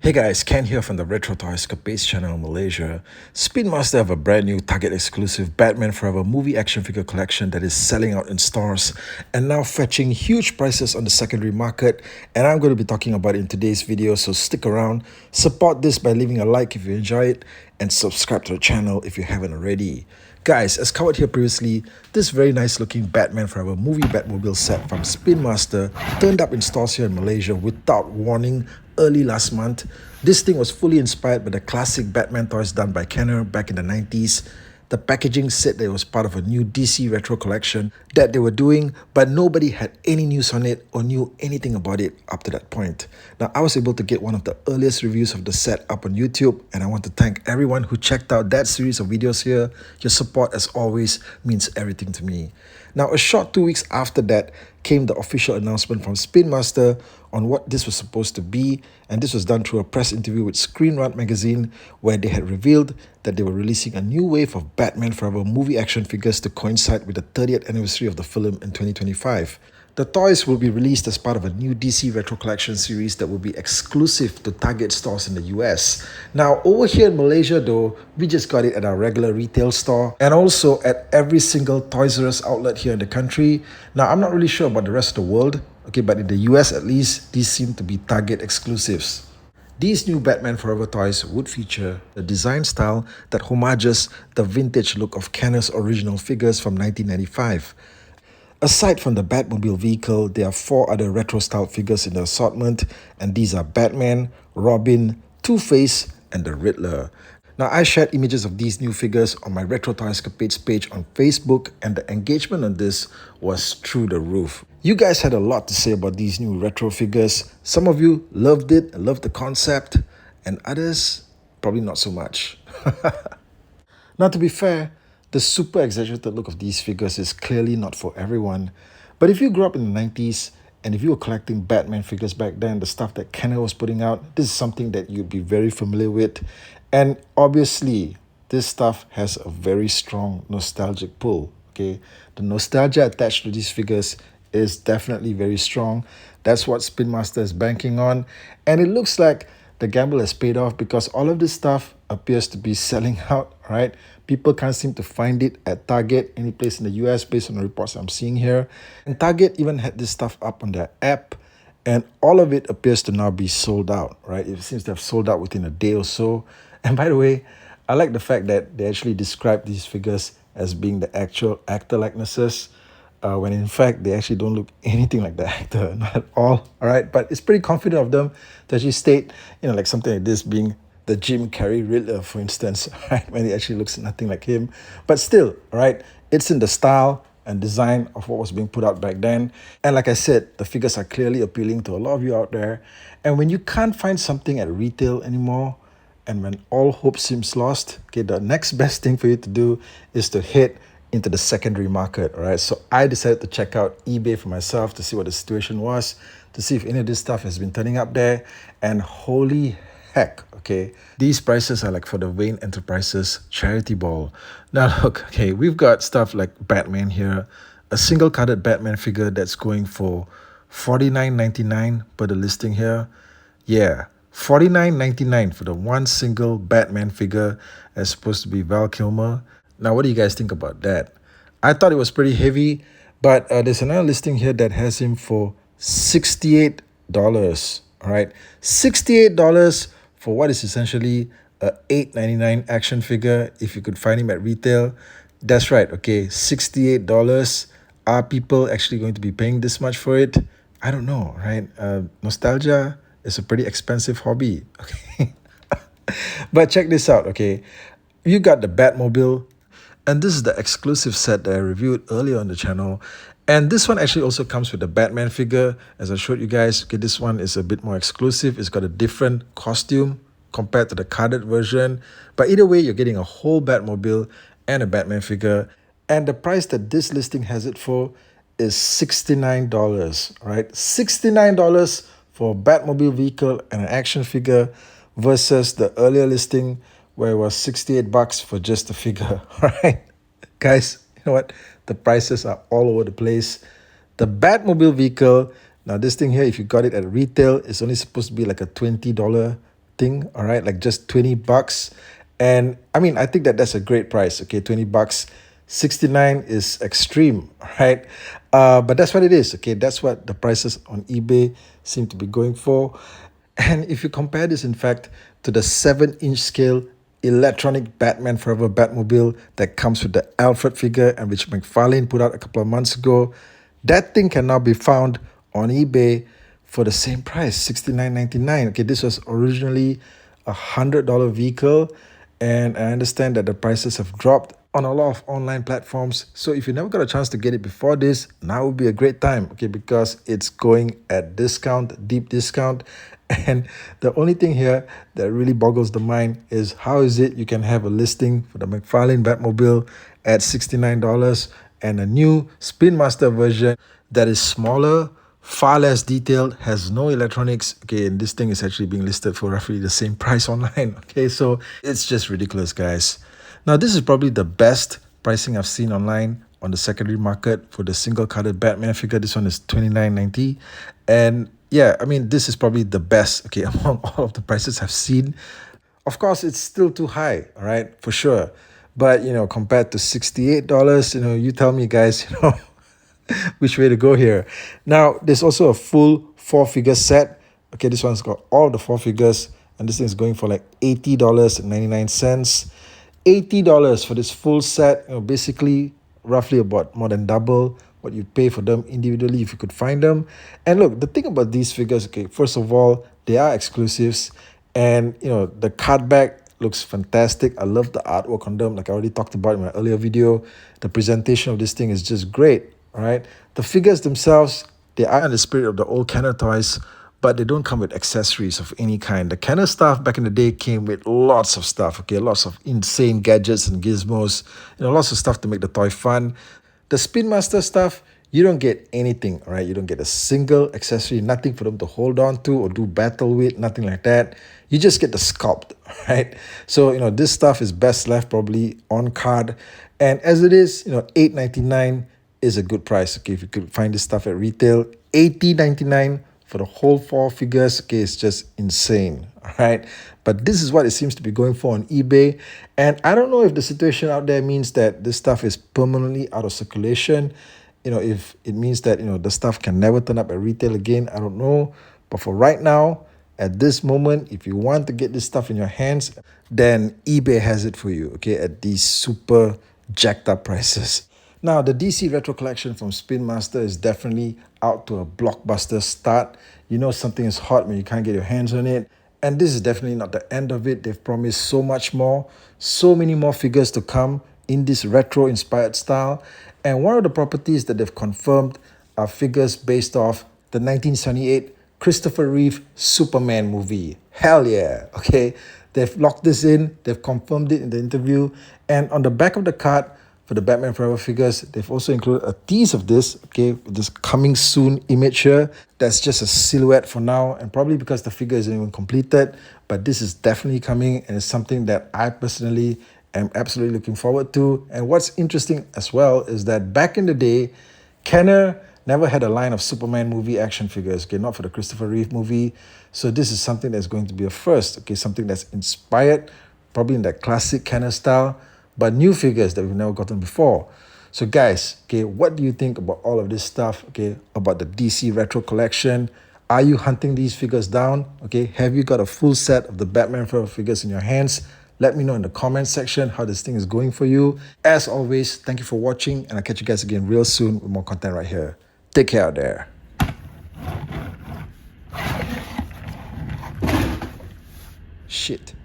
Hey guys, Ken here from the Retro Toys Capes channel in Malaysia. Spin Master have a brand new Target exclusive Batman Forever movie action figure collection that is selling out in stores and now fetching huge prices on the secondary market, and I'm going to be talking about it in today's video, so stick around. Support this by leaving a like if you enjoy it and subscribe to the channel if you haven't already. Guys, as covered here previously, this very nice looking Batman Forever movie Batmobile set from Spin Master turned up in stores here in Malaysia without warning early last month. This thing was fully inspired by the classic Batman toys done by Kenner back in the 90s. The packaging said that it was part of a new DC retro collection that they were doing, but nobody had any news on it or knew anything about it up to that point. Now, I was able to get one of the earliest reviews of the set up on YouTube, and I want to thank everyone who checked out that series of videos here. Your support, as always, means everything to me. Now, a short 2 weeks after that came the official announcement from Spin Master on what this was supposed to be, and this was done through a press interview with Screen Rant magazine, where they had revealed that they were releasing a new wave of Batman Forever movie action figures to coincide with the 30th anniversary of the film in 2025. The toys will be released as part of a new DC Retro Collection series that will be exclusive to Target stores in the US. Now, over here in Malaysia though, we just got it at our regular retail store and also at every single Toys R Us outlet here in the country. Now, I'm not really sure about the rest of the world, okay, but in the US at least, these seem to be Target exclusives. These new Batman Forever toys would feature a design style that homages the vintage look of Kenner's original figures from 1995. Aside from the Batmobile vehicle, there are 4 other retro-style figures in the assortment, and these are Batman, Robin, Two-Face, and the Riddler. Now, I shared images of these new figures on my Retro Toys Capades page on Facebook, and the engagement on this was through the roof. You guys had a lot to say about these new retro figures. Some of you loved it, loved the concept, and others probably not so much. Now, to be fair, the super exaggerated look of these figures is clearly not for everyone. But if you grew up in the 90s and if you were collecting Batman figures back then, the stuff that Kenner was putting out, this is something that you'd be very familiar with. And obviously, this stuff has a very strong nostalgic pull. Okay, the nostalgia attached to these figures is definitely very strong. That's what Spin Master is banking on. And it looks like the gamble has paid off because all of this stuff appears to be selling out, right? People can't seem to find it at Target, any place in the US based on the reports I'm seeing here. And Target even had this stuff up on their app, and all of it appears to now be sold out, right? It seems to have sold out within a day or so. And by the way, I like the fact that they actually describe these figures as being the actual actor likenesses, when in fact they actually don't look anything like the actor, not at all. All right, but it's pretty confident of them to actually state, like something like this being the Jim Carrey Riddler, for instance, right? When it actually looks nothing like him. But still, right, it's in the style and design of what was being put out back then. And like I said, the figures are clearly appealing to a lot of you out there. And when you can't find something at retail anymore, and when all hope seems lost, okay, the next best thing for you to do is to head into the secondary market, all right? So I decided to check out eBay for myself to see what the situation was, to see if any of this stuff has been turning up there, and holy heck, okay, these prices are like for the Wayne Enterprises charity ball. Now look, okay, we've got stuff like Batman here, a single carded Batman figure that's going for $49.99 per the listing here. Yeah, $49.99 for the one single Batman figure as supposed to be Val Kilmer. Now, what do you guys think about that? I thought it was pretty heavy, but there's another listing here that has him for $68. All right, $68 for what is essentially a $8.99 action figure. If you could find him at retail, that's right. Okay, $68. Are people actually going to be paying this much for it? I don't know, right? Nostalgia is a pretty expensive hobby. Okay, but check this out. Okay, you got the Batmobile. And this is the exclusive set that I reviewed earlier on the channel. And this one actually also comes with the Batman figure. As I showed you guys, okay, this one is a bit more exclusive. It's got a different costume compared to the carded version. But either way, you're getting a whole Batmobile and a Batman figure. And the price that this listing has it for is $69, right? $69 for a Batmobile vehicle and an action figure versus the earlier listing where it was $68 for just a figure. All right, guys, you know what? The prices are all over the place. The Batmobile vehicle, now this thing here, if you got it at retail, it's only supposed to be like a $20 thing, all right, like just 20 bucks. And I mean, I think that that's a great price, okay, 20 bucks. 69 is extreme, right? But that's what it is, okay? That's what the prices on eBay seem to be going for. And if you compare this, in fact, to the 7-inch scale electronic Batman Forever Batmobile that comes with the Alfred figure and which McFarlane put out a couple of months ago, that thing can now be found on eBay for the same price, $69.99. Okay, this was originally $100 vehicle, and I understand that the prices have dropped on a lot of online platforms. So if you never got a chance to get it before this, now would be a great time, okay, because it's going at discount, deep discount. And the only thing here that really boggles the mind is how is it you can have a listing for the McFarlane Batmobile at $69 and a new Spin Master version that is smaller, far less detailed, has no electronics. Okay, and this thing is actually being listed for roughly the same price online. Okay, so it's just ridiculous, guys. Now, this is probably the best pricing I've seen online on the secondary market for the single-carded Batman figure. This one is $29.90. And yeah, I mean, this is probably the best, okay, among all of the prices I've seen. Of course, it's still too high, all right, for sure. But, compared to $68, you tell me, guys, which way to go here. Now, there's also a full 4-figure set. Okay, this one's got all the 4 figures, and this thing is going for like $80.99. $80 for this full set, basically roughly about more than double what you pay for them individually if you could find them. And look, the thing about these figures, okay, first of all, they are exclusives, and the card back looks fantastic. I love the artwork on them, like I already talked about in my earlier video. The presentation of this thing is just great. All right, the figures themselves, they are in the spirit of the old Kenner toys, but they don't come with accessories of any kind. The Kenner stuff back in the day came with lots of stuff, okay, lots of insane gadgets and gizmos, lots of stuff to make the toy fun. The Spin Master stuff, you don't get anything, all right? You don't get a single accessory, nothing for them to hold on to or do battle with, nothing like that. You just get the sculpt, right? So, this stuff is best left probably on card. And as it is, $8.99 is a good price, okay? If you could find this stuff at retail, $80.99 for the whole 4 figures, okay, it's just insane, all right? But this is what it seems to be going for on eBay. And I don't know if the situation out there means that this stuff is permanently out of circulation. If it means that, the stuff can never turn up at retail again, I don't know. But for right now, at this moment, if you want to get this stuff in your hands, then eBay has it for you, okay, at these super jacked up prices. Now, the DC Retro Collection from Spin Master is definitely out to a blockbuster start. You know something is hot when you can't get your hands on it. And this is definitely not the end of it. They've promised so much more, so many more figures to come in this retro-inspired style. And one of the properties that they've confirmed are figures based off the 1978 Christopher Reeve Superman movie. Hell yeah, okay? They've locked this in, they've confirmed it in the interview, and on the back of the card, for the Batman Forever figures, they've also included a tease of this, okay, with this coming soon image here. That's just a silhouette for now, and probably because the figure isn't even completed, but this is definitely coming, and it's something that I personally am absolutely looking forward to. And what's interesting as well is that back in the day, Kenner never had a line of Superman movie action figures, okay, not for the Christopher Reeve movie. So this is something that's going to be a first, okay, something that's inspired, probably in that classic Kenner style, but new figures that we've never gotten before. So guys, okay, what do you think about all of this stuff, okay, about the DC Retro Collection? Are you hunting these figures down? Okay, have you got a full set of the Batman Forever figures in your hands? Let me know in the comment section how this thing is going for you. As always, thank you for watching, and I'll catch you guys again real soon with more content right here. Take care out there. Shit.